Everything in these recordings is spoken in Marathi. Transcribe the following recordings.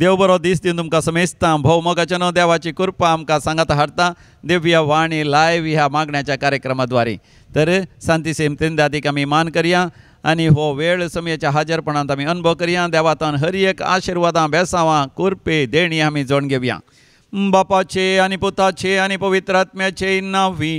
देव बरो दीस दिवन तुमकां समेजता भोव मोगाच्या न्हू देवाची कृपा आमकां सांगात हाडटा दिव्य वाणी लायव्ह ह्या मागण्याच्या कार्यक्रमाद्वारे तर सांती सेमतेंदादीक आमी मान करया आनी हो वेळ समयाच्या हाजरपणांत आमी अनुभव करया देवातान हर एक आशिर्वादां बेसावां कुरपे देणी आमी जोडून घेवया बापाचे आनी पुताचे आनी पवित्र आत्म्याचे नांवी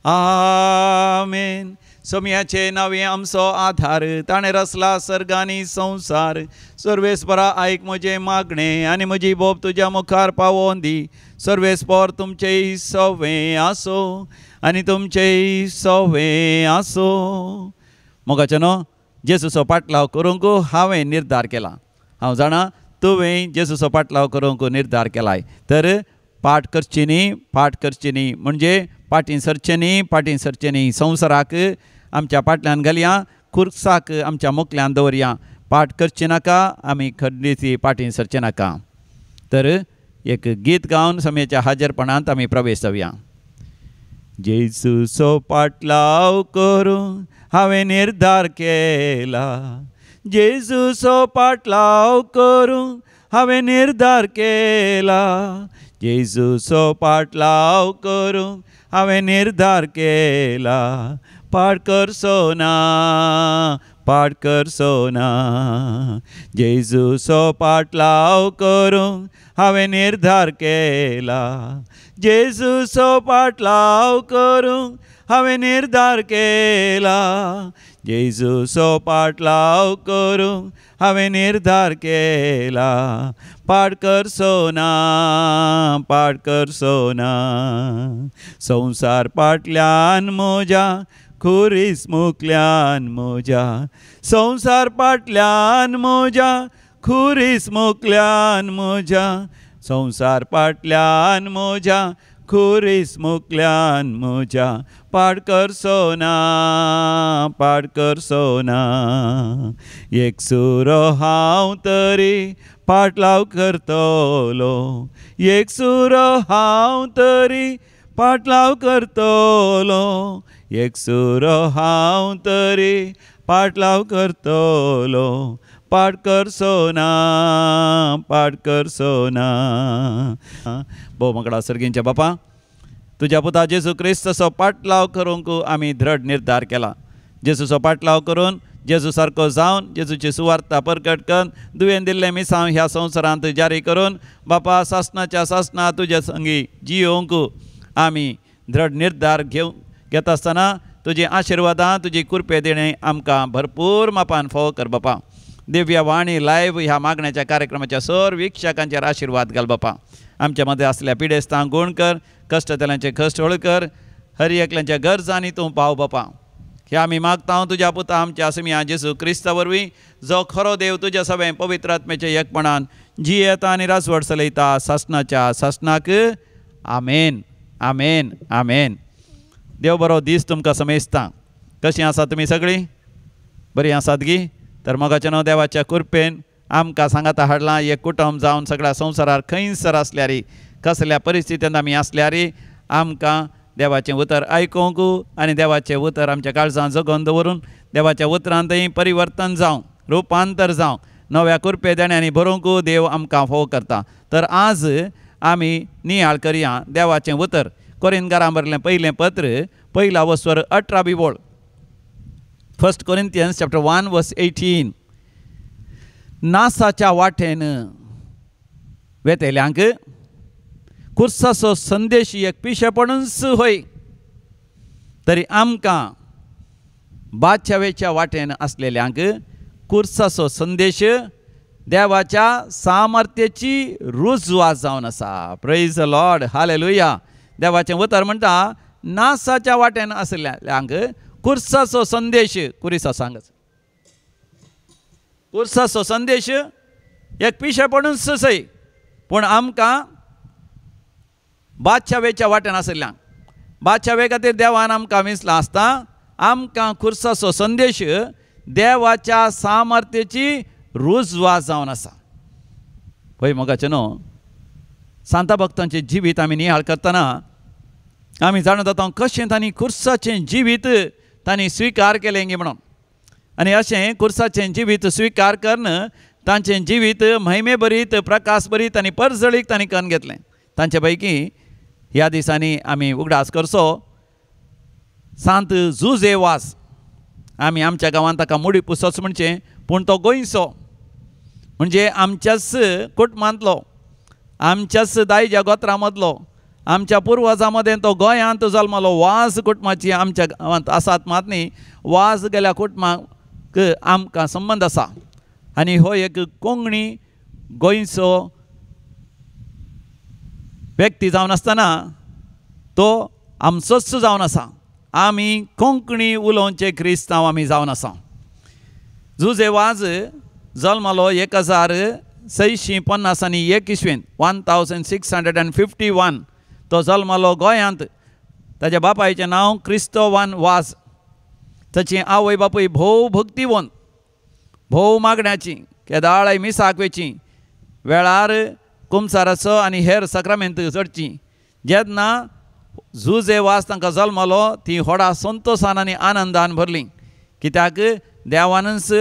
आमेन समयाचे नावे आमचो आधार ताणें रचला सर्ग आनी संवसार सर्वेस्परा आयक म्हजें मागणें आनी म्हजी बोब तुज्या मुखार पावोवन दी सर्वेस्पर तुमचेय सवें आसो आनी तुमचेय सवें आसो मोगाचे न्हू जेजूचो पाटलाव करूंक हांवें निर्धार केला हांव जाणा तुवें जेजूचो पाटलाव करूंक निर्धार केलाय तर पाठ करची न्ही म्हणजे पाटीं सरचें न्ही संवसाराक आमच्या फाटल्यान घालया खुर्साक आमच्या मुखल्यान दवरया पाठ करचे नाका आमी खंडीची पाटीं सरचे नाका तर एक गीत गावन समयाच्या हाजरपणांत आमी प्रवेश जावया जेजूचो पाटलाव करूं हांवें निर्धार केला जेजूचो पाटलाव करूं हांवें निर्धार केला जेजूचो पाटलाव करूं हांवें निर्धार केला पाठ करचो ना जेजूचो पाटलाव करूं हांवें निर्धार केला जेजूचो पाटलाव करूं हांवें निर्धार केला जेजूचो पाटलाव करूं हांवें निर्धार केला पाठ करचो ना संवसार पाटल्यान म्हज्या खुरीस मुखल्यान म्हज्या संवसार पाटल्यान म्हज्या खुरीस मुखल्यान म्हज्या संवसार पाटल्यान म्हज्या खुरीस मुखल्यान म्हज्या पाठ करचो ना एक सुरो हांव तरी पाटलाव करतलो एक सुरो हांव तरी पाटलाव करतलो एक सुरो हांव तरी पाटलाव करतलो पाठ करचो ना भोव मंगळा सर्गींच्या बापा तुज्या पुता जेजू क्रिस्ताचो पाटलाव करूंक आमी दृढ निर्धार केला जेजूचो पाटलाव करून जेजू सारको जावन जेजूची सुवार्ता परगट करून तुवें दिल्लें मिसांव ह्या संवसारांत जारी करून बापा सासणाच्या सासणा तुज्या संगी जियोंक आमी दृढ निर्धार घेता आसतना तुजी आशिर्वादां तुजी कृपे देणे आमकां भरपूर मापान फोव कर बापा दिव्य वाणी लायव्ह ह्या मागण्याच्या कार्यक्रमाच्या सर वीक्षकांचेर आशिर्वाद घाल बापा आमच्या मध्ये असलेल्या पिडेस्तांक गुण कर कश्टतल्यांचे कश्ट हळ कर हर एकल्यांच्या गरजांनी तूं पाव बापा हे आमी मागता तुज्या पुता आमच्या समिया जेजू क्रिस्ता वरवीं जो खरो देव तुज्या सगळें पवित्र आत्म्याचे एकपणान जियेता आनी रासवड चलयता सासणाच्या सासणाक आमेन आमेन आमेन देव बरो दीस तुमकां समेजता कशीं आसा तुमी सगळीं बरीं आसात गी तर मोगाच्या न्हू देवाच्या कृपेन आमकां सांगाता हाडलां एक कुटुंब जावन सगळ्या संवसारार खंयसर आसल्यार कसल्या परिस्थितींत आमी आसल्यार आमकां देवाचें उतर आयकूंक आनी देवाचें उतर आमच्या काळजांत जगोवन दवरून देवाच्या उतरांतय परिवर्तन जावं रुपांतर जावं नव्या कृपे देण्यांनी भरूंक देव आमकां फोव करता तर आज आमी नियाळ करया देवाचें उतर कोरिंथकारां बरयलें पयलें पत्र पयला वस्वर 18 बिबोळ 1 Corinthians chapter 1 verse 18 नासाच्या वाटेन वेतेल्यांक खुर्साचो संदेश एक पिशेपणूच होय तरी आमकां बादशावेच्या वाटेन असलेल्यांक खुर्साचो संदेश देवाच्या सामर्थ्याची रुजवा जावन आसा प्रेज द लॉर्ड हालेलुया देवाचें उतर म्हणटा नासाच्या वाटेन आसलेल्यांक खुर्साचो संदेश कुरिसा सांगच खुर्साचो संदेश एक पिशेपणूच सय पूण आमकां बादशावेच्या वाटेन आसलेल्यांक बादशावे खातीर देवान आमकां विसला आसता आमकां खुर्साचो संदेश देवाच्या सामर्थ्याची रुजवा जावन आसा पळय मोगाचें न्हू सांता भक्तांचें जिवीत आमी नियाळ करतना आमी जाणा जाता कशें तांणी खुर्साचें जिवीत तांणी स्विकार केलें गे म्हणून आनी अशें खुर्साचें जिवीत स्विकार करन तांचें जिवीत महिमे भरीत प्रकाश भरीत आनी परजळीक तांणी करून घेतलें. तांचे पैकी ह्या दिसांनी आमी उगडास करचो सांत जुजेवास. आमी आमच्या गांवांत ताका मुडी पुसोच म्हणचें, पूण तो गोंयचो म्हणजे आमच्याच कुटुंबांतलो, आमच्याच दायजा गोत्रा मदलो, आमच्या पुर्वजां मदें तो गोंयांत जल्मलो. वाज कुटुंबाची आमच्या गांवांत आसात मात न्ही, वाज गेल्या कुटुंबाक आमकां संबंद आसा. आनी हो एक कोंकणी गोंयचो व्यक्ती जावन आसतना तो आमचोच जावन आसा. आमी कोंकणी उलोवचे क्रिस्तांव आमी जावन आसा. जुजेवाज जल्मलो 1651 इसवेंत 1651. तो जल्मलो गोंयांत. ताच्या बापायचें नांव क्रिस्तोवान वाज. ताची आवय बापूय भोव भक्तिवंत, भोव मागण्याची, केदाळ मिसाक वेची, वेळार कुमसाराचो आनी हेर सक्रामेंत चडची. जेन्ना जुजेवास तांकां जल्मलो ती व्हडा संतोशान आनी आनंदान भरली. कित्याक देवानच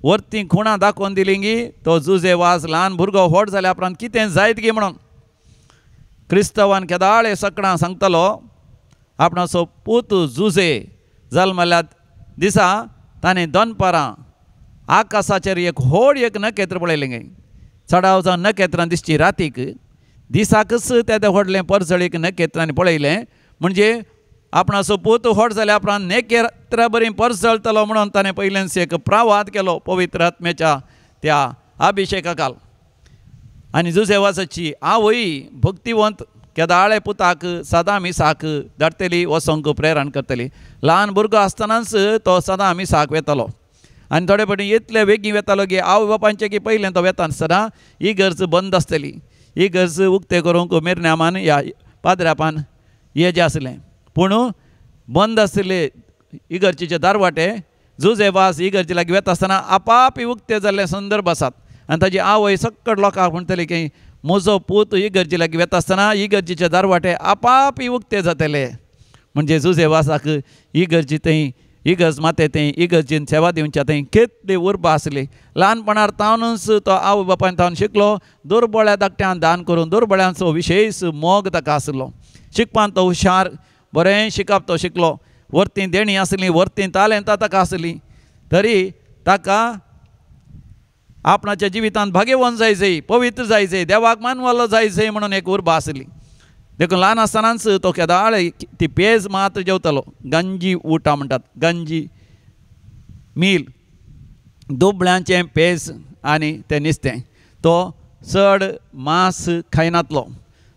वर्ती खुणां दाखोवन दिली की तो जुजेवास ल्हान भुरगो व्हड जाल्या उपरांत कितें जायत गे म्हणून. क्रिस्तवान केदाळे सकाळां सांगतलो आपणाचो पूत जुजे जल्मल्या दिसा ताणें दनपारां आकाशाचेर एक व्हड एक नखेत्र पळयलें गे. चडाव जावन नखेत्रां दिसची रातीक, दिसाकच त्या व्हडलें परजळीक नखेत्रांनी पळयलें. म्हणजे आपणाचो पूत व्हड जाल्या उपरांत नखेत्र बरी परजळतलो म्हणून ताणें पयलेंच एक प्रावाद केलो पवित्र आत्म्याच्या त्या अभिशेकाकाल. आनी जुजेवासाची आवय भक्तिवंत केदाळे पुताक सदां मिसाक धाडटली, वसोंक प्रेरण करतली. ल्हान भुरगो आसतनाच तो सदां मिसाक वेतालो आनी थोडे फावटी इतले बेगीन वेतालो की आवय बापायचें की पयलें तो वेतानासतना इगर्ज बंद आसतली. इगर्ज उक्तें करूंक मिरण्यामान ह्या पाद्र्यापान येजें आसलें, पूण बंद आसले इगर्जीचे दारवाटे. जुजेवास इगर्जी लागीं वेता आसतना आपाप उक्तें जाल्ले संदर्भ आसात. आनी ताजी आवय सक्कड लोकांक म्हणटली की म्हजो पूत इगर्जी लागीं वेता आसतना इगर्जीचे दारवाटे आपाप उक्ते जातले. म्हणजे जुजेवासाक इगर्जी थंय इगर्ज माते थंय इगर्जीन सेवा दिवच्या थंय कितली उर्बा आसली. ल्हानपणार तावनूच तो आवय बापायन तावन शिकलो. दुर्बळ्या धाकट्यांक दान करून दुर्बळ्यांचो विशेश मोग ताका आसलो. शिकपान तो हुशार, बरें शिकप तो शिकलो. वर्ती देणी आसली, वर्ती तालेंतां ताका आसली, तरी ताका आपणाच्या जिवितांत भाग्यवान जायचें, पवित्र जायचें, देवाक मानवालो जायचें म्हणून एक उर्बा आसली. देखून ल्हान आसतनाच तो केदाळ ती पेज मात जेवतालो. गंजी उटां म्हणटात, गंजी मील, दुबळ्यांचें पेज आनी तें नुस्तें. तो चड मांस खायनातलो.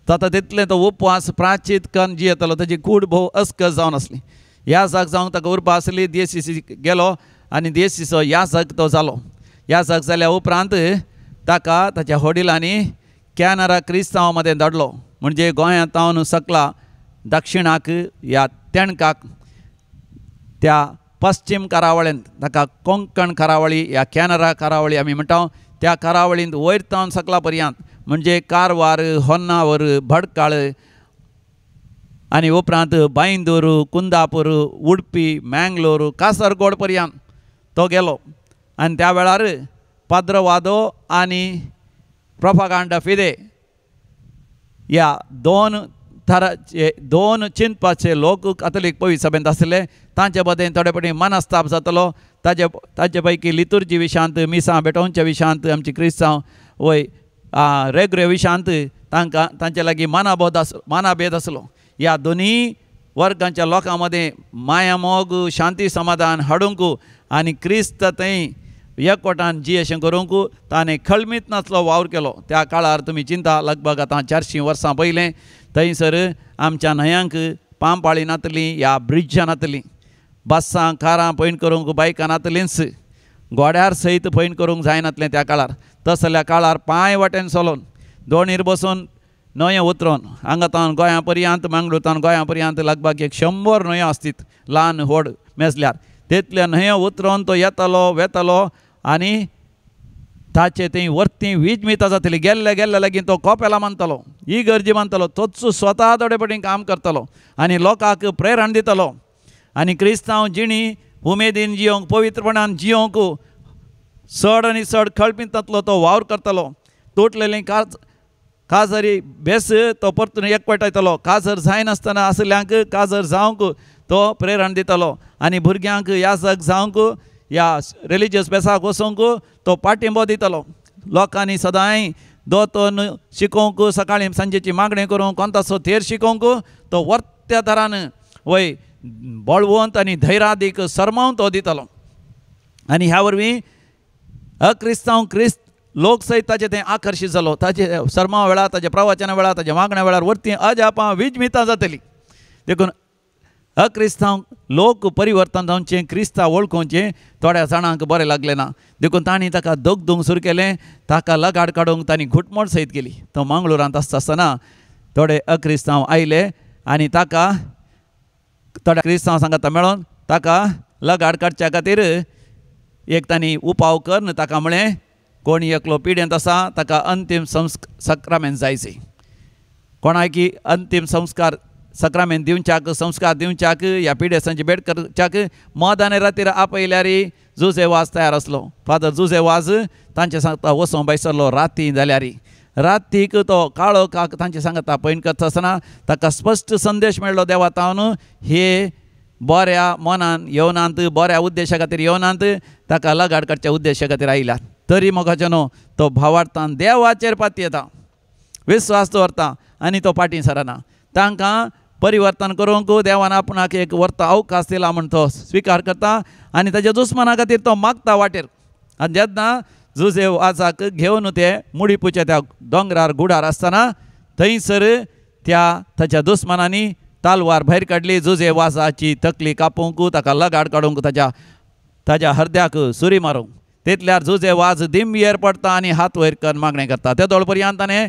ताका तितलें तो उपवास प्राचीत करून जियेतालो. ताची कूड भोव अस्कस जावन आसली. यासाक जावंक ताका उर्बा आसली. देसीसी गेलो आनी देसीचो यासाक तो जालो. यासाक जाल्या उपरांत ताका ताच्या वडिलांनी कॅनरा क्रिस्तांवां मदें धाडलो. म्हणजे गोंयांत तावन सकला दक्षिणाक ह्या तेणकाक त्या पश्चिम करावळेंत ताका कोंकण करावळी ह्या कॅनरा करावळी आमी म्हणटा. त्या करावळींत वयर तावन सकला पर्यंत म्हणजे कारवार, होन्नावर, भडकाळ आनी उपरांत बांयदूर, कुंदापूर, उडपी, मँगलोर, कासरगोड पर्यंत तो गेलो. आनी त्या वेळार पाद्रवादो आनी प्रोपागांडा फिदे ह्या दोन चिंतपाचे लोक कातोलीक पवित्र सभेंत आसले. तांचे मदें थोडे फावटी मनस्ताप जातालो. ताचे पैकी लितुर्जी विशांत, मिसां भेटोवच्या विशांत, आमची क्रिस्तांव वय रेगरे विशांत तांकां तांचे लागीं मानाभेद आसलो. ह्या दोनी वर्गांच्या लोकां मदें माया मोग, शांती समाधान हाडूंक आनी क्रिस्त थंय एकवटान जी अशें करूंक ताणें खळमीत नाचलो वावर केलो. त्या काळार तुमी चिंता लगभग आतां 400 वर्सां पयलें थंयसर आमच्या न्हंयांक पांपाळी नातलीं, ह्या ब्रिज्जां नातलीं, बसां कारां पैण करूंक बायकां नातलींच, गोड्यार सयत पैण करूंक जायनातलें त्या काळार. तसल्या काळार पांय वाटेन चलोवन दोणीर बसून न्हंयो उतरोवन हांगातावन गोंया पर्यंत, मंगळूरतावन गोंया पर्यंत लगभग 100 न्हंयो आसतीत ल्हान व्हड मेजल्यार. तितल्या न्हंयो उतरोवन तो येतालो वेतालो आनी ताचे थंय वर्ती वीज मिता जातली. गेल्ले लागीं तो कोपेला मानतालो, इगर्जी मानतालो. तोच स्वता थोडे फावटी काम करतालो आनी लोकांक प्रेरण दितालो. आनी क्रिस्तांव जिणी उमेदीन जियोंक, पवित्रपणान जियोंक चड आनी चड खळपिंतांतलो तो वावर करतलो. तुटलेलें काजरी बेस तो परतून एकवटायतलो. काजर जायनासतना आसल्यांक काजर जावंक तो प्रेरण दितलो आनी भुरग्यांक याजक जावंक ह्या रिलिजियस बेसाक वचोंक तो पाठिंबो दितलो. लोकांनी सदांय दोतोन शिकोवंक सकाळीं सांजेची मागणी करूंक कोणतासो थेर शिकोवंक तो वर्त्या तरान वय बळवंत आनी धैर्यादीक सरमावन तो दितलो. आनी ह्या वरवीं अक्रिस्तांव क्रिस्त लोक सयत ताचे तें आकर्शीत जालो. ताचे सरमा वेळार ताच्या प्रवचना वेळार ताच्या मागण्या वेळार वर्ती अजापां विजमितां जातलीं. देखून अक्रिस्तांव लोक परिवर्तन जावचें क्रिस्तांव वळखुचें थोड्या जाणांक बरें लागलें ना. देखून तांणी ताका दोग सुरू केलें. ताका लगाड काडूंक तांणी घुटमट सयत केली. तो मंगळुरांत आसतना थोडे अक्रिस्तांव आयले आनी ताका थोड्या क्रिस्तांव सांगाता मेळोन ताका लगाड काडच्या खातीर एक तांणी उपाव करन ताका म्हळें कोण एकलो पिडेंत आसा ताका अंतीम सक्रामेंत जायचे. कोणाकी अंतीम सक्रामेंत दिवच्याक संस्कार दिवच्याक ह्या पिडेसांची भेट करच्याक मोदाने रातीर आपयल्यार जुजे वाज तयार आसलो. फादर जुजे वाज तांचे सांगता वचों बैसरलो राती जाल्यार रातीक तो काळो काक तांचे सांगता पयन करता आसतना ताका स्पश्ट संदेश मेळ्ळो देवातावन हे बऱ्या मनान येवनांत बऱ्या उद्देशा खातीर येवनांत ताका लगाड काडच्या उद्देशा खातीर आयल्यात. तरी मोगाचेनो तो भावार्थान देवाचेर पाती येता विश्वास दवरता आनी तो फाटीं सरना. तांकां परिवर्तन करूंक देवान आपणाक एक वर्त अवकाश दिला म्हूण तो स्विकार करता आनी ताच्या दुस्मना खातीर तो मागता वाटेर. आनी जेन्ना जुजे वाजाक घेवन ते मुडीपूच्या त्या दोंगरार गुडार आसतना थंयसर ताच्या दुस्मनांनी तालवार भायर काडली. जुजे वाजाची तकली कापूंक ताका लगाड काडूंक ताच्या हृदयाक सुरी मारूंक. तितल्यार जुजे वाज दिंबयेर पडटा आनी हात वयर करून मागणें करता. ते दोळ पर्यंत ताणें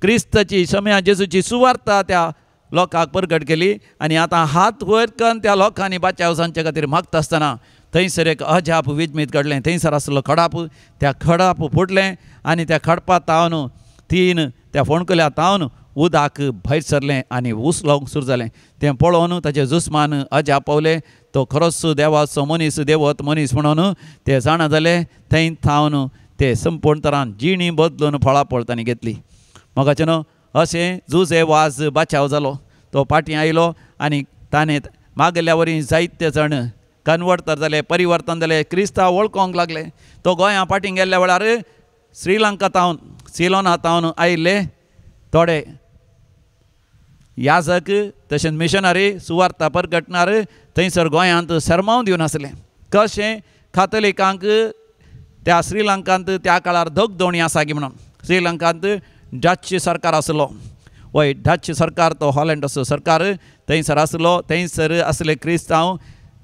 क्रिस्ताची शम्या जेजूची सुवार्ता त्या लोकांक प्रगट केली आनी आतां हात वयर करून त्या लोकांनी बाचाव जावचे खातीर मागता आसतना थंयसर एक अजाप विजमीत घडलें. थंयसर आसलो खडाप. त्या खडाप फुटलें आनी त्या खडपा तावन त्या फोणकुल्या तावन उदक भायर सरलें आनी उसलोवंक सुरू जालें. तें पळोवन ताचे जुस्मान अजाप पावले. तो खरोच देवाचो मनीस देवत मनीस म्हणून ते जाणा जाले. थंय थावन ते संपूर्ण तरान जिणी बदलून फळाफळ तांणी घेतली. मोगाचेनो अशें जुजे वाज बाचाव जालो. तो फाटीं आयलो आनी ताणें मागल्या वरी जायते जाण कन्वर्ट तर जाले परिवर्तन जालें क्रिस्तांव वळखोंक लागले. तो गोंयां फाटीं गेल्ल्या वेळार श्रीलंका तावन सिलोना तावन आयिल्ले थोडे याजक तशेंच मिशनरी सुवार्ता प्रगटणार थंयसर गोंयांत सरमाव दिवन आसले. कशें कातोलिकांक त्या श्रीलंकांत त्या काळार दोगदोणी आसा गी म्हणून. श्रीलंकांत डच सरकार आसलो. वय डच सरकार तो हॉलंडाचो सरकार थंयसर आसलो. थंयसर आसले क्रिस्तांव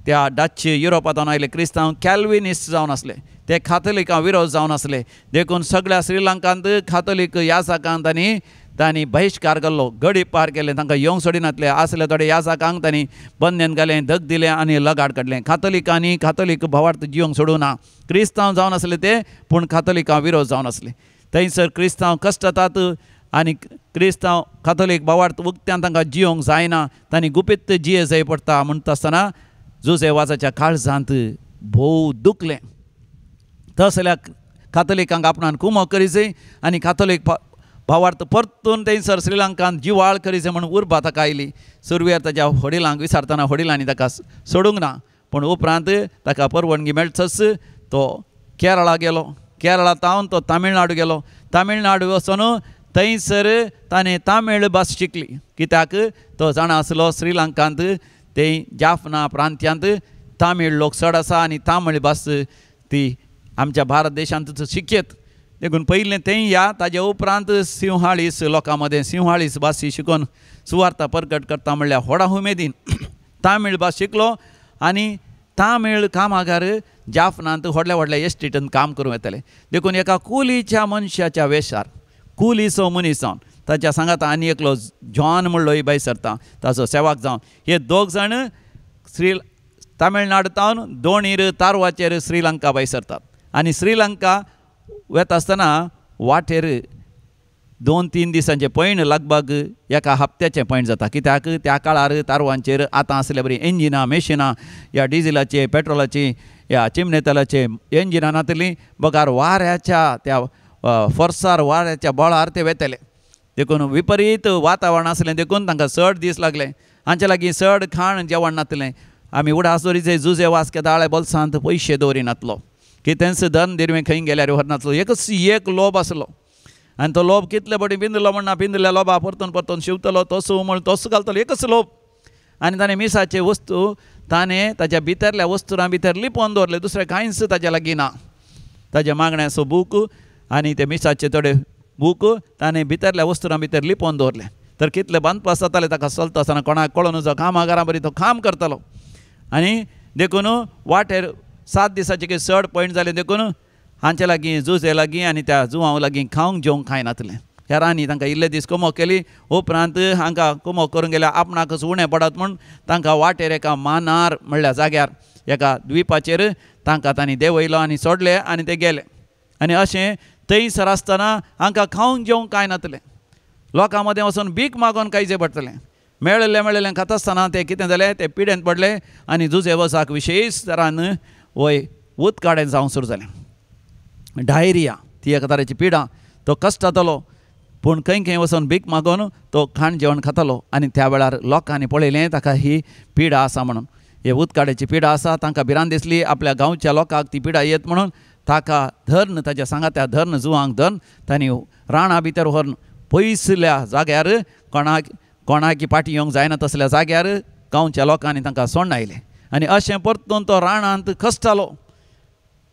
त्या डच युरोपांतून आयले क्रिस्तांव कॅल्विनिस्ट जावन आसले. ते कातोलिकां विरोध जावन आसले. देखून सगळ्या श्रीलंकांत कातोलीक याजकांक तांणी बहिश्कार केल्लो. गडी पार केले. तांकां येवंक सोडिनासले. आसले थोडे याजकांक तांणी बंधन घालें धग दिलें आनी लगाड काडलें. कातोलिकांनी कातोलीक भावार्थ जिवंक सोडूंक ना. क्रिस्तांव जावन आसले ते पूण कातोलिकां विरोध जावन आसले. थंयसर क्रिस्तांव कश्ट जातात आनी क्रिस्तांव कातोलीक भावार्थ उक्त्यान तांकां जिवंक जायना. तांणी गुपीत जिये जाय पडटा म्हणटा आसतना जुजे वाजाच्या काळजांत भोव दुखलें. तसल्या कातोलिकांक आपणान कुमो करीचें आनी कातोलीक भावार्थ परतून थंयसर श्रीलंकांत जिवाळ करीचें म्हणून उर्बा ताका आयली. सुरवेर ताच्या वडिलांक विचारतना वडिलांनी ताका सोडूंक ना. पूण उपरांत ताका परवानगी मेळटच तो केरळा गेलो. केरळा तावन तो तामिळनाडू गेलो. तामिळनाडू वचून थंयसर ताणें तामीळ भास शिकली. कित्याक तो जाणा आसलो श्रीलंकांत ते जाफना प्रांत्यांत तामीळ लोक चड आसा आनी तामीळ भास ती आमच्या भारत देशांत शिकयत. देखून पयलें थंय या ताजे उपरांत सिंहाळीस लोकां मदें सिंहाळीस भासी शिकून सुवार्ता प्रगट करता म्हणल्यार व्हडा उमेदीन तामीळ भास शिकलो आनी तामीळ कामागार जाफनांत व्हडल्या व्हडल्या एस्टेटींत काम करूं येताले. देखून एका कुलीच्या मनशाच्या वेशार कुलीचो मनीस जावन ताच्या सांगाता आनी एकलो जॉन म्हणलो ही बाई सरता ताचो सेवाक जावन हे दोग जाण तामिळनाडू तावन दोणीर तारवाचेर श्रीलंका बाई सरतात. आनी श्रीलंका वता आसतना वाटेर 2-3 दिसांचे पयण लागभग एका हप्त्याचें पयण जाता. कित्याक त्या काळार तारवांचेर आतां आसले बरी इंजिनां मेशिनां ह्या डिझेलाची पेट्रोलाची ह्या चिमणेतलाचे इंजिनां नातलीं बगार वाऱ्याच्या त्या फोर्सार वाऱ्याच्या बळार ते वेतले देखून विपरीत वातावरण आसलें देखून तांकां चड दीस लागले हांचे लागीं चड खाण जेवण नातलें आमी उडासोरीचे जुजे वास केदाळे बोल्सांत पयशे दवरिनातलो कितेंच धन दिरवें खंय गेल्यार व्हरनातलो एकच एक लोभ आसलो आनी तो लोभ कितले बडी पिंजलो म्हणना पिंजल्या लोभा परतून परतून शिवतलो तोसू म्हण तोस घालतलो एकच लोभ आनी ताणें मिसाचे वस्तू ताणें ताच्या भितरल्या वस्तुरां भितर लिपोवन दवरले दुसरें कांयच ताच्या लागीं ना ताच्या मागण्याचो बूक आनी ते मिसाचे थोडे बूक ताणें भितरल्या वस्तुरां भितर लिपोवन दवरले तर कितले बांदपास जाताले ताका चलता आसतना कोणाक कळोन जो कामागारां बरी तो काम करतालो आनी देखून वाटेर 7 दिसाचे कितें चड पॉयंट जालें देखून हांचे लागीं जुजे लागीं आनी त्या जुवां लागीं खावंक जेवंक खायनातलें हेरांनी तांकां इल्ले दीस कुमो केली उपरांत हांकां कुमो करूंक गेल्यार आपणाकच उणें पडत म्हूण तांकां वाटेर एका मानार म्हणल्यार जाग्यार एका द्विपाचेर तांकां तांणी देंवयलो आनी सोडले आनी ते गेले आनी अशें थंयसर आसतना हांकां खावंक जेवंक कांय नातलें लोकां मदें वचून भीक मागोन कांयचें पडटलें मेळिल्लें खाता आसतना ते कितें जालें ते पिडेंत पडले आनी जुजे वसाक विशेश तरान वय उदकाडें जावंक सुरू जालें डायरिया ती एका तरेची पिडा तो कश्ट जातालो पूण खंय खंय वचून भीक मागून तो खाण जेवण खातालो आनी त्या वेळार लोकांनी पळयलें ताका ही पिडा आसा म्हणून हे उदकाड्याची पिडा आसा तांकां भिरांत दिसली आपल्या गांवच्या लोकांक ती पिडा येत म्हणून ताका धर्न ताच्या सांगात्या धर्न जुवांक धर्न तांणी राणां भितर व्हरून पयसल्या जाग्यार कोणाकी पाटी येवंक जायना तसल्या जाग्यार गांवच्या लोकांनी तांकां सोडून आयले आनी अशें परतून तो राणांत कश्टालो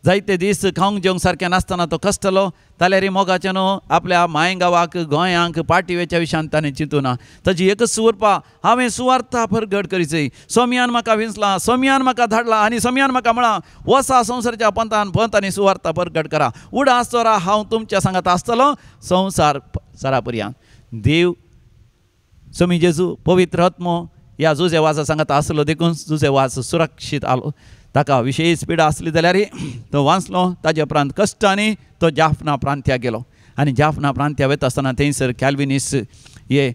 जायते दीस खावंक जेवंक सारकें नासतना तो कश्टालो जाल्यार मोगाचें न्हू आपल्या मायगांवाक गोंयांक पाटिवेच्या विशयान ताणें चिंतूना ताची एकच उरपा हांवें सुवार्ता परगट करीचय सोम्यान म्हाका विंचला सोम्यान म्हाका धाडला आनी सोम्यान म्हाका म्हळां वसा संवसाराच्या पंथान पंथ आनी सुवार्ता परगट करा उडास चोरा हांव तुमच्या सांगात आसतलो संवसार सरा पर्यंत देव स्वामी जेजू पवित्र आत्मो ह्या जुजे वासा सांगात आसलो देखून जुजे वास सुरक्षीत आलो ताका विशेष पिडा आसली जाल्यार तो वाचलो ताजे उपरांत कश्टांनी तो जाफना प्रांत्याक गेलो आनी जाफना प्रांत्या वता आसतना थंयसर कॅल्विनिस्ट हे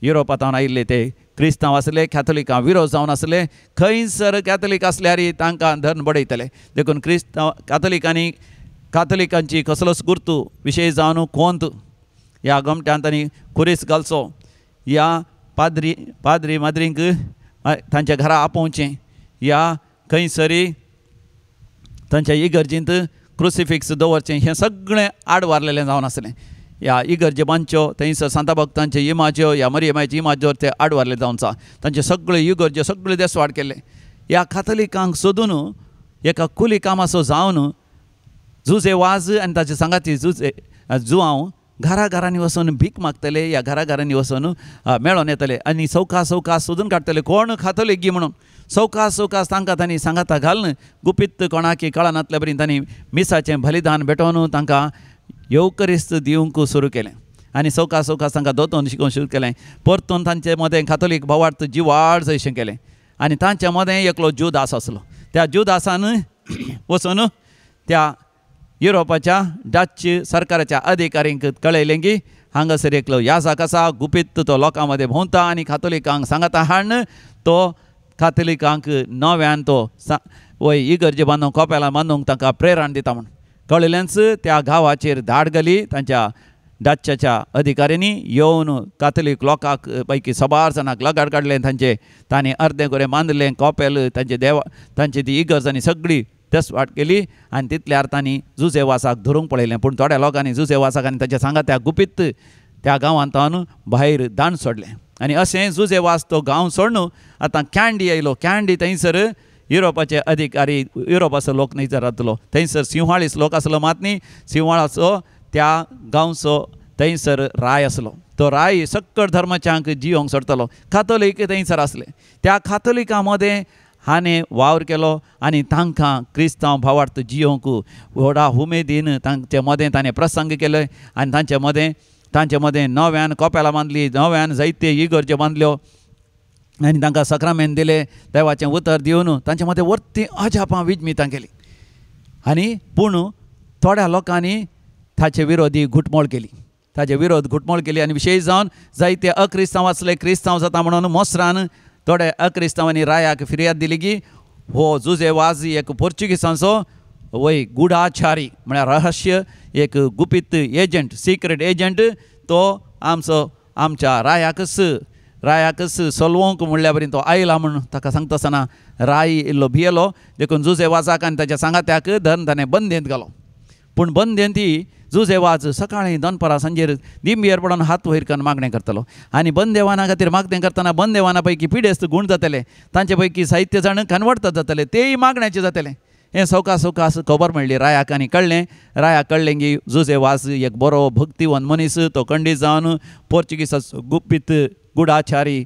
युरोपांतावन आयिल्ले ते क्रिस्तांव आसले कॅथोलिकां विरोध जावन आसले खंयसर कॅथोलीक आसल्यार तांकां धर्न बडयतले देखून क्रिस्तांव काथोलिकांची कसलोच गुर्तू विशेश जावन कोंत ह्या गमट्यान तांणी खुरीस घालचो ह्या पाद्री माद्रींक तांच्या घरा आपोवचें ह्या खंयसरी तांच्या इगर्जींत क्रुसिफिक्स दवरचें हें सगळें आडवारलेलें जावन आसलें ह्या इगर्जे बांदच्यो थंयसर सांता भक्तांचे इमाज्यो ह्या मरियमाची इमाज्योर ते आडवारले जावनचा तांचे सगळे इगर्ज्यो सगळे देसवाड केले ह्या काथोलिकांक सोदून एका कुली कामाचो जावन जुजे वाज आनी ताचे सांगाती जुवांव घराघरांनी वचून भीक मागतले ह्या घराघरांनी वचून मेळोन येतले आनी सवकास सोदून काडटले कोण काथोलीक गी म्हणून सवकास तांकां तांणी सांगाता घालन गुपीत कोणाकी कळनातल्या बरी तांणी मिसाचें बलिदान भेटोवन तांकां येवकरिस्त दिवंक सुरू केलें आनी सवकास तांकां दोतोवन शिकोवंक सुरू केलें परतून तांचे मदें काथोलीक भावार्थ जिवाड जशें केलें आनी तांच्या मदें एकलो जुदास आसलो त्या जुदासान वचून त्या युरोपाच्या डच सरकाराच्या अधिकाऱ्यांक कळयलें की हांगासर एकलो याजाक आसा गुपीत तो लोकां मदें भोंवता आनी काथोलिकांक सांगाता हाडन तो काथोलिकांक नव्यान तो वय इगर्जे बांदूंक कोपेलां बांदूंक तांकां प्रेरण दिता म्हूण कळयलेंच त्या गांवाचेर धाड घाली तांच्या डच्च्या अधिकाऱ्यांनी येवन काथोलीक लोकांक पैकी 100 जाणांक लगाड काडलें तांणी अर्दें गोरें बांदलें कोपेल तांची ती इगर्ज आनी सगळी तेसवाट केली आनी तितल्या अर्थांनी जुजे वासाक धरूंक पळयलें पूण थोड्या लोकांनी जुजे वासाक आनी ताच्या सांगात्या गुपीत त्या गांवांतावन भायर दांड सोडलें आनी अशें जुजे वास तो गांव सोडून आतां कॅन्डी आयलो कॅन्डी थंयसर युरोपाचे अधिकारी युरोपाचो लोक थंयसर रावतलो थंयसर सिंहवाळीस लोक आसलो मात न्ही सिंहवाळाचो त्या गांवचो थंयसर राय आसलो तो राय सक्कड धर्माच्यांक जियोंक सोडटलो काथोलीक थंयसर आसले त्या काथोलिकां मदें हाणें वावर केलो आनी तांकां क्रिस्तांव भावार्थ जियोंक व्हडा उमेदीन तांचे मदें ताणें प्रसंग केले आनी तांचे मदें नव्यान कोपेलां बांदलीं नव्यान जायते इगर्ज्यो बांदल्यो आनी तांकां सक्रामेंत दिलें देवाचें उतर दिवन तांचे मदें वर्ती अजापां विजमितां केलीं आनी पूण थोड्या लोकांनी ताचे विरोधी घुटमोळ केली आनी विशेश जावन जायते अक्रिस्तांव आसले क्रिस्तांव जाता म्हणून मोसरान थोड्या अक्रिस्तांवांनी रायाक फिर्याद दिली की हो जुजे वाज एक पोर्चुगीसांचो वय गुढाचारी म्हळ्यार रहस्य एक गुपीत एजंट सिक्रेट एजंट तो आमच्या रायाकच सलवोंक म्हणल्या बरी तो आयला म्हणून ताका सांगता आसतना राय इल्लो भियेलो देखून जुजे वाजाक आनी ताच्या सांगात्याक धरून ताणें बंदेंत घालो पूण बंदेंत ती जुजे वाज सकाळीं दनपारां सांजेर दिंबयेर पडून हात वयर करून मागणें करतलो आनी बंदेवाना खातीर मागणें करतना बंदेवाना पैकी पिडेस्त गूण जातले तांचे पैकी साहित्य जाण कन्वर्ट जातले तेय मागण्याचे जातले हें सवकास खबर मेळ्ळी रायाक आनी कळ्ळें की जुजे वाज एक बरो भक्तिवन मनीस तो खंडीत जावन पोर्चुगीसाचो गुपीत गुढाचारी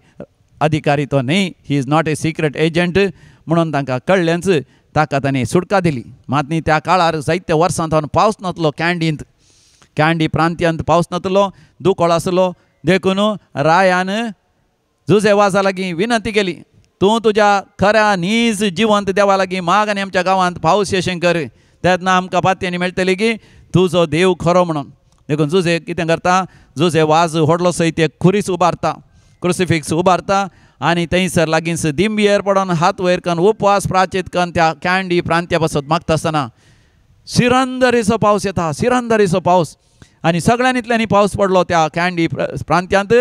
अधिकारी तो न्ही he is not a secret agent म्हणून तांकां कळ्ळेंच ताका ताणें सुटका दिली मात न्ही त्या काळार जायत्या वर्सां थावन पावस नासलो कॅंडी प्रांत्यांत पावस नासलो दुकोळ आसलो देखून रायान जुजे वाजा लागीं विनंती केली तूं तुज्या खऱ्या नीज जिवंत देवा लागीं माग आनी आमच्या गांवांत पावस येशें कर तेन्ना आमकां पातयेनी मेळटली की तुजो देव खरो म्हणून देखून जुजे कितें करता जुजे वाज व्हडलो सयत एक खुरीस उबारता क्रुसिफिक्स उबारता आनी थंयसर लागींच दिंबयेर पडोन हात वयर करून उपवास प्राचीत करून त्या कॅंडी प्रांत्या पासत मागता आसतना सिरंदरीचो पावस येता सिरंदरीचो पावस आनी सगळ्यांनीतल्यानी पावस पडलो त्या कॅंडी प्रांत्यांत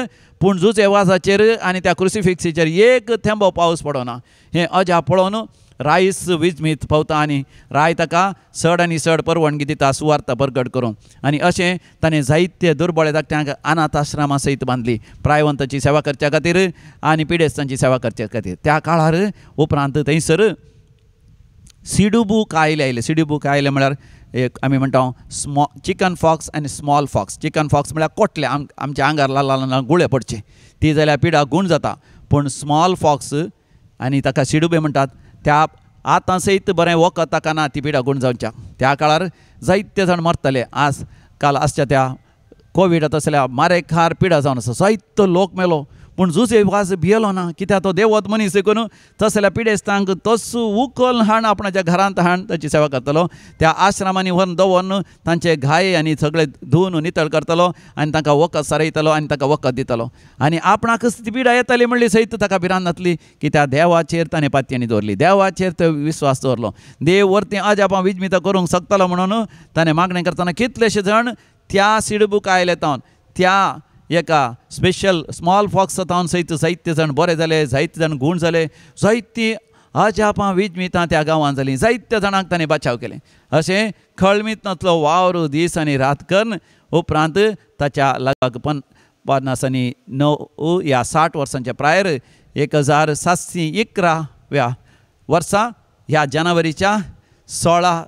पूण जुजे वाजाचेर आनी त्या क्रुसिफिक्सीचेर एक थेंबो पावस पडना हें अजाप पळोवन रायस विजमीत पावता आनी राय ताका चड आनी चड परवणगी दिता सुवार्ता प्रगट करूंक आनी अशें ताणें जायते दुर्बळे धाकट्यांक अनाथ आश्रमां सयत बांदली प्रायवंताची सेवा करच्या खातीर आनी पिडेस्तांची सेवा करच्या खातीर त्या काळार उपरांत थंयसर सिडुबूक आयले म्हळ्यार एक आमी म्हणटा चिकन फॉक्स आनी स्मॉल फॉक्स चिकन फॉक्स म्हळ्यार कोटले आमच्या आंगार ल्हान गुळे पडचे ती जाल्यार पिडा गूण जाता पूण स्मॉल फॉक्स आनी ताका सिडुबे म्हणटात त्या आतां सयत बरें वखद ताका ना ती पिडा गूण जावच्या त्या काळार जायते जाण मरतले आज काल आसच्या त्या कोवीड तसल्या मारेखार पिडा जावन आसा जायतो लोक मेलो पूण जुजे वाज भियेलो ना कित्याक तो देवत मनीस देखून तसल्या पिडेस्तांक तस उखल हाड आपणाच्या घरांत हाड ताची सेवा करतलो त्या आश्रमांनी व्हरून दवरून तांचे घाय आनी सगळे धुवन नितळ करतलो आनी तांकां वखद सारयतलो आनी ताका वखद दितलो आनी आपणाकच ती पिडा येताली म्हणली सयत ताका भिरांत जातली की त्या देवाचेर ताणें पातयेनी दवरली देवाचेर तो विश्वास दवरलो देव व्हरती अजापां विजमिता करूंक शकतलो म्हणून ताणें मागणें करतना कितलेशे जाण त्या सिडबूक आयले तावन त्या एका स्पेशल स्मॉल फॉक्स तावन सयत जायते जाण बरे जाले जायते जाण गूण जाले जायतीं अजापां विजमितां त्या गांवांत जालीं जायत्या जाणांक ताणें बचाव केलें अशें खळमीत नातलो वावर दीस आनी रात करून उपरांत ताच्या लागीं 50 या 60 वर्सांच्या प्रायर 1711व्या वर्सा ह्या जानेवारीच्या 16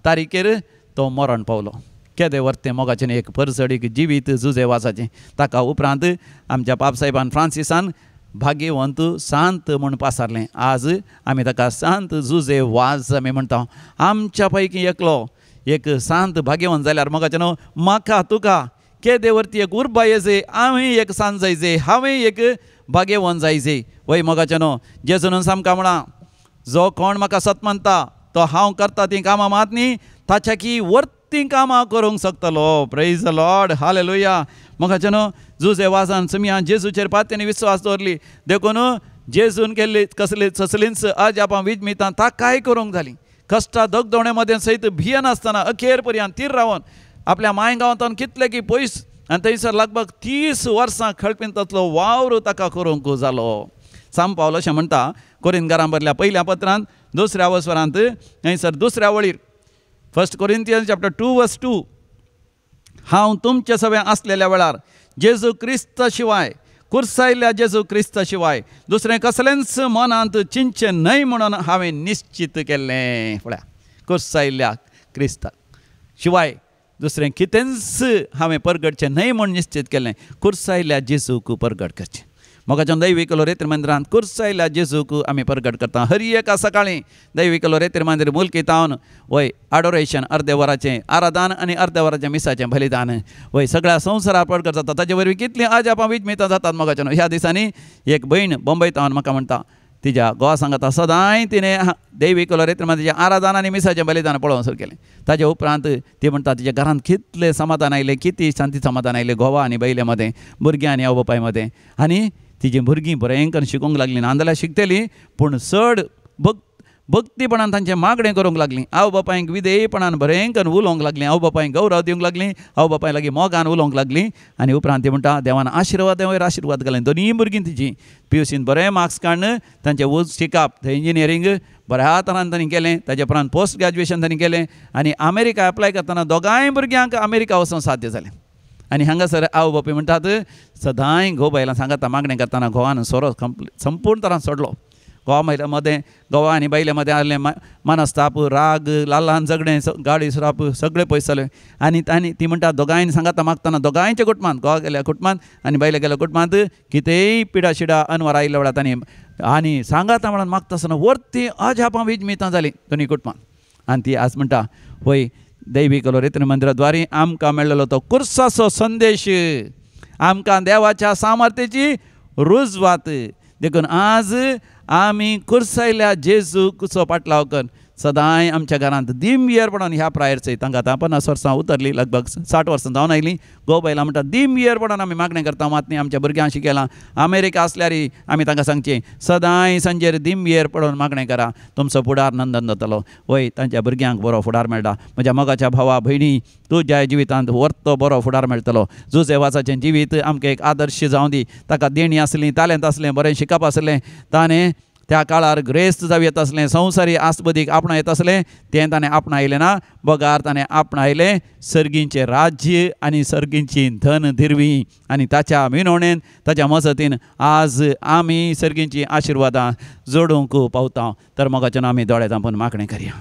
तारीखेर तो मरण पावलो केदें वर्तें मोगाचें एक परसडीक जिवीत जुजे वाजाचें ताका उपरांत आमच्या पापसाहेबान फ्रांसिसान भाग्यवंत सांत म्हूण पासारलें आज आमी ताका सांत जुजे वाज आमी म्हणटा आमच्या पैकी एकलो एक सांत भाग्यवंत जाल्यार मोगाचें न्हू म्हाका तुका केदें वर्ती एक उर्बा येजे हांवें एक सांत जायजे हांवें एक भाग्यवंत जायजे वय मोगाचें न्हू जेजून सामका म्हणा जो कोण म्हाका सत म्हणटा तो हांव करता तीं कामां मात न्ही ताच्या की वर्ती कामां करूंक शकतलो प्रेज द लॉर्ड हालेलुया मोगाचें न्हू जुजे वाजान समियान जेजूचेर पातयेनी विश्वास दवरली देखून जेजून केल्ली कसलींच अजापां विजमितां ताकाय करूंक जाली कश्टा दगदवणे मदें सयत भियेनासतना अखेर पर्यंत तीर रावन आपल्या मायगांवांत कितले की पयस आनी थंयसर लगभग 30 वर्सां खळपीन तसलो वावर ताका करूंक जालो सांब पावलो अशें म्हणटा कोरिंथकारां बरयल्या पहिल्या पत्रांत 2 वसवरांत थंयसर 2 वळीर 1 Corinthians chapter 2 verse 2 हांव तुमचे सवे आसलेल्या वेळार जेजू क्रिस्त शिवाय कुर्सायल्ल्या जेजू क्रिस्त शिवाय दुसरें कसलेंच मनांत चिंचे न्हय म्हणून हांवें निश्चित केल्लें पळया कुर्सायल्ल्या क्रिस्ताक शिवाय दुसरें कितेंच हांवें परगटचें न्हय म्हूण निश्चित केल्लें कुर्सायल्ल्या जेजूक परगट करचें मोगाचें दैवीक रेतीर मंदिरांत कुर्सायल्ल्या जेजूक आमी परगट करता हर एका सकाळीं दैवीक रेतीर मंदिर मुल्कितावन वय आडोरेशन अर्दे वराचें आराधन आनी अर्द्या वराचें मिसाचें बलिदान वय सगळ्या संवसाराक परगट जाता ताचे वरवीं कितलीं अजापां विजमितां जातात मोगाचें ह्या दिसांनी एक भयण बंबयतावन म्हाका म्हणटा तिच्या घोवा सांगता सदांय तिणें दैवीक रेतीर मंदिराचें आराधन आनी मिसाचें बलिदान पळोवन सुरू केलें ताचे उपरांत ती म्हणटा तिच्या घरांत कितलें समाधान आयलें किती शांती समाधान आयलें घोवा आनी बैले मदें भुरग्यां आनी आवय बापाय मदें आनी तिचीं भुरगीं बरेंकन शिकूंक लागलीं नाजाल्यार शिकतलीं पूण चड भक्तीपणान तांचें मागणें करूंक लागलीं. आवय बापायक विधेयपणान बरें करून उलोवंक लागलीं. आवय बापायक गौरव दिवंक लागलीं. आवय बापाय लागीं मोगान उलोवंक लागलीं. आनी उपरांत ती म्हणटा देवान आशिर्वादा वयर आशिर्वाद घालें. दोनीय भुरगीं तिचीं PUCन बरें मार्क्स काडून तांचें उंच शिकप थंय इंजिनियरींग बऱ्या तरान तांणी केलें. ताचे उपरांत पोस्ट ग्रॅज्युएशन तांणी केलें आनी अमेरिका एप्लाय करतना दोगांय भुरग्यांक अमेरिका वचूंक साध्य जालें. आनी हांगासर आवय बापूय म्हणटात सदांय घोव बायलां सांगता मागणें करतना घोवान सोरो संपूर्ण तरान सोडलो. घोवा बायल्या मदें घोवा आनी बायले मदें आसलें मनस्ताप राग लालान झगडें गाडी सुराप सगळें पयस जालें. आनी ती म्हणटा दोगांयनी सांगता मागतना दोगांयच्या कुटुंबांत घोवा गेल्या कुटुंबांत आनी बायले गेल्या कुटुंबांत कितेंय पिडा शिडा अनवर आयिल्ल्या वेळार तांणी आनी सांगाता म्हणून मागता आसतना वर्ती अजापां विजमितां जालीं दोनी कुटुंबांत. आनी ती आज म्हणटा वय दैवीक रितीन मंदिराद्वारे आमकां मेळ्ळेलो तो कुर्साचो संदेश आमकां देवाच्या सामर्थ्याची रुजवात देखून आज आमी कुर्सायल्या जेजूचो पाटलाव कर सदांय आमच्या घरांत दिमयेरपणान ह्या प्रायर्स तांकां आतां 50 वर्सां उतरलीं लगभग 60 वर्सां जावन आयलीं. घोव बायलां म्हणटा दिमयेरपणान आमी मागणें करता मात न्ही आमच्या भुरग्यांक शिकयलां. अमेरिका आसल्यार आमी तांकां सांगचें सदांय सांजेर दिमयेर पडोवन मागणें करा तुमचो फुडार नंदन जातलो. वय तांच्या भुरग्यांक बरो फुडार मेळटा. म्हज्या मोगाच्या भावा भयणी तुज्या जिवितांत वर्तो बरो फुडार मेळटलो. जोसेफाचें जिवीत आमकां एक आदर्श जावं दी. ताका देणी आसलीं तालेंत आसलें बरें शिकप आसलें ताणें त्या काळार ग्रेस्त जावं येत आसलें संवसारी आस्पदीक आपणा येत आसलें तें ताणें आपणायलें ना. बोगार ताणें आपणायलें सर्गींचें राज्य आनी सर्गींची धन धिरवी आनी ताच्या विनवणेन ताच्या मजतीन आज आमी सर्गींची आशिर्वादां जोडूंक पावता. तर मोगाचें आमी दोळे धांपून मागणें करया.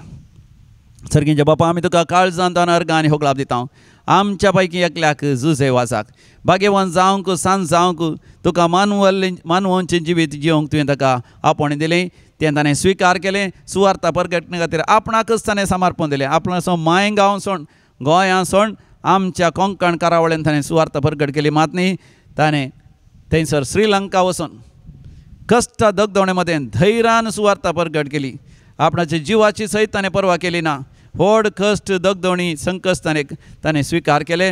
सर्गींचे बापा आमी तुका काळजांत अर्घ आनी होगलाप दिता. आमच्या पैकी एकल्याक जोसेफाक भाग्यवान जावंक सांज जावंक तुका मानवांचें जिवीत जिवंक तुवें ताका आपोवणें दिलें. तें ताणें स्विकार केलें. सुवार्ता परगटणे खातीर आपणाकच ताणें समर्पण दिलें. आपणाचो मायगांव सोड गोंयां सोड आमच्या कोंकण करावळेन ताणें सुवार्ता परगट केली. मात न्ही ताणें थंयसर श्रीलंका वचून कश्ट दगदवणे मदें धैर्यान सुवार्ता परगट केली. आपणाच्या जिवाची सयत ताणें पर्वा केली ना. व्हड कश्ट दगदवणी संकश्ट ताणें स्विकार केले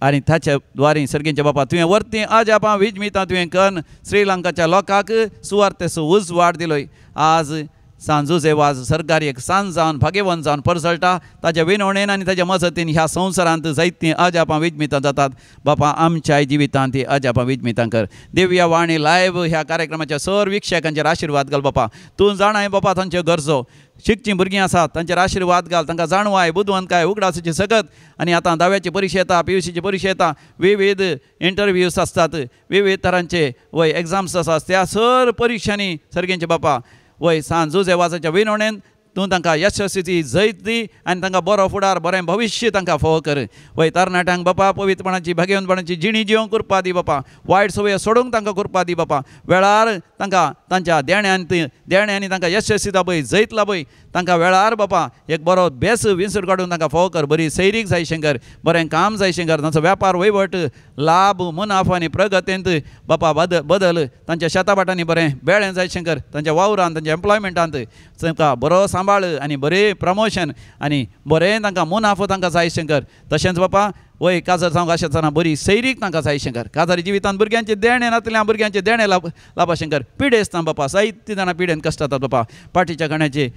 आनी ताच्या द्वारे सर्गींच्या बापा तुवें वर्ती अजापां विजमितां तुवें करून श्रीलंकाच्या लोकांक सुवार्थेचो उजवाड दिलोय. आज सांजूजेव आज सरकारी एक सांज जावन भाग्यवान जावन परसळटा. ताच्या विनवणेन आनी ताच्या मजतीन ह्या संवसारांत जायतीं अजापां विजमितां जातात. बापा आमच्याय जिवितांत ती अजापां विजमितां कर. दिव्या वाणी लायव्ह ह्या कार्यक्रमाच्या सर विक्षकांचेर आशिर्वाद घाल बापा. तूं जाणाय बापा तांच्यो गरजो. शिकचीं भुरगीं आसात तांचेर आशिर्वाद घाल. तांकां जाणवाय बुदवंतकाय उगडासाची सगत आनी आतां 10वी परीक्षा येता PUCची परीक्षा येता. विविध इंटरव्यूज आसतात विविध तरांचे वय एग्जाम्स आसात. त्या सर परीक्षांनी सर्गींचे बापा वय सांजूजेवाच्या विनवणेन तूं तांकां यशस्वीची जैत दी आनी तांकां बरो फुडार बरें भविश्य तांकां फोव कर. वय तरणाट्यांक बापा पवित्रपणाची भाग्यवंतपणाची जिणी जिवंक कृपा दी बापा. वायट सवय सोडूंक तांकां कृपा दी बापा. वेळार तांकां तांच्या देण्यांनी तांकां यशस्वी लाभय जैत लाभय. तांकां वेळार बापा एक बरो बेस विंसर काडून तांकां फोव कर. बरी सैरीक जाय शंकर बरें काम जाय शंकर. तांचो वेपार वैवट लाभ मुनाफ आनी प्रगतेंत बापा बदल तांच्या शेताबाटांनी बरें बेळें जाय शंकर. तांच्या वावरांत तांच्या एम्प्लॉयमेंटांत तांकां बरो सांबाळ आनी बरें प्रमोशन आनी बरें तांकां मुनाफो तांकां जाय शंकर. तशेंच बापा वय काजर जावंक आसतना बरी सैरीक तांकां जाय शंकर. काजारी जिवितांत भुरग्यांचे देणे नातल्या भुरग्यांचे देणे लाभा शंकर. पिडेसता बापा जायतीं जाणां पिडेन कश्ट जातात बापा. पाठीच्या कण्याचे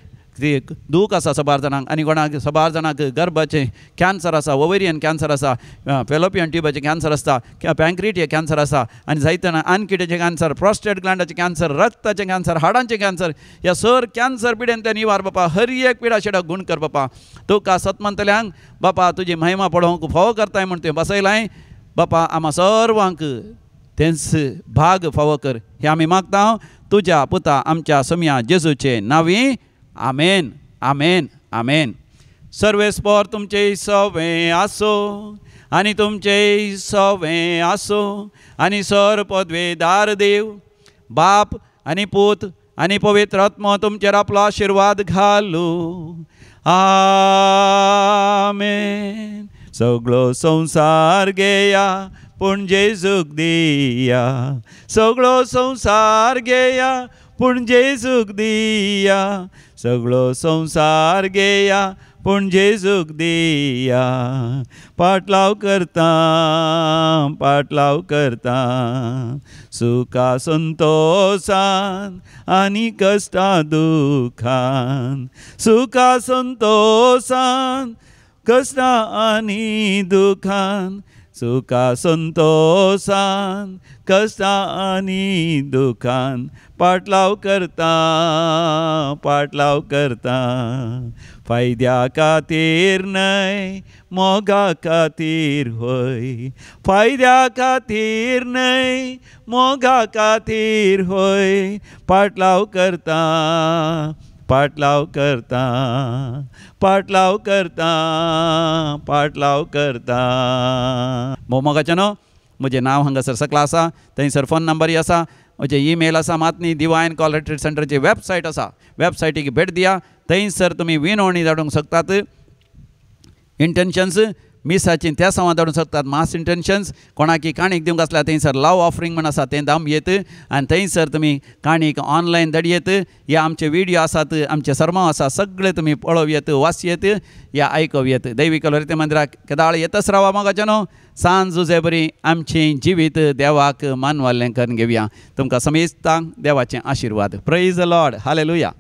दूख आसा सबार जाणांक आनी कोणाक सबार जाणांक गर्भाचें कॅन्सर आसा ओवेरियन कॅन्सर आसा फेलोपियन ट्युबाचें कॅन्सर आसता पँक्रिटिक कॅन्सर आसा आनी जायते जाणां आनकिडेचें कॅन्सर प्रोस्टेट ग्लँडाचें कॅन्सर रक्ताचें कॅन्सर हाडांचें कॅन्सर ह्या सर कॅन्सर पिडेंतल्यान निवार बापा. हर एक पिडा शिडाक गुण कर बापा. तुका सतमंतल्यांक बापा तुजी महिमा पळोवंक फोव करताय म्हण तुवें बसयलाय बापा. आम्हा सर्वांक तेंच भाग फावो कर हें आमी मागता तुज्या पुता आमच्या सोम्या जेजूचे नांवी. आमेन आमेन आमेन. सर्वेस्पर तुमचे सवे आसो आनी तुमचे सवे आसो आनी सर पदवेदार देव बाप आनी पूत आनी पवित्र आत्मा तुमचेर आपलो आशिर्वाद घालू. आमेन. सगळो संसार घेया पूण जेजूक दिया. सगळो संसार घेया पूण जेजूक दिया. सगळो संसार घेया पूण जेजूक दिया. पाटलाव करता सुखा संतोषान आनी कश्टा दुखान. सुखा संतोषान कश्टा आनी दुखान. सुखा संतोषान कश्टा आनी दुखान. पाटलाव करता फायद्या खातीर न्हय मोगा खातीर होय. फायद्या खातीर न्हय मोगा खातीर होय. पाटलाव करता मोगाच्या न्हू. म्हजें नांव हांगासर सकला आसा. थंयसर फोन नंबरूय आसा. म्हजें ईमेल आसा मातनी डिवायन कॉल रिट्रीट सेंटरची वेबसायट आसा. वेबसायटीक भेट दिया. थंयसर तुमी विनवणी धाडूंक शकतात. इंटेन्शन्स मिसाची त्या संवाद धाडूंक शकतात. मास इंटेन्शन्स कोणाकी काणीक दिवंक आसल्यार थंयसर लव ऑफरींग म्हण आसा तें दामयेत आनी थंयसर तुमी काणीक ऑनलायन धाडयेत. हे आमचे व्हिडिओ आसात, आमचे सरमाव आसा, सगळे तुमी पळोवयेत, वाचयेत, या आयकूयेत. दैवीक लहरी मंदिराक केदाळ येतच रावा मोगाच्या न्हू. सांज उजे बरी आमचें जिवीत देवाक मानवाल्लें करून घेवया. तुमकां समेस्तांक देवाचें आशिर्वाद. Praise the Lord. हालेलुया.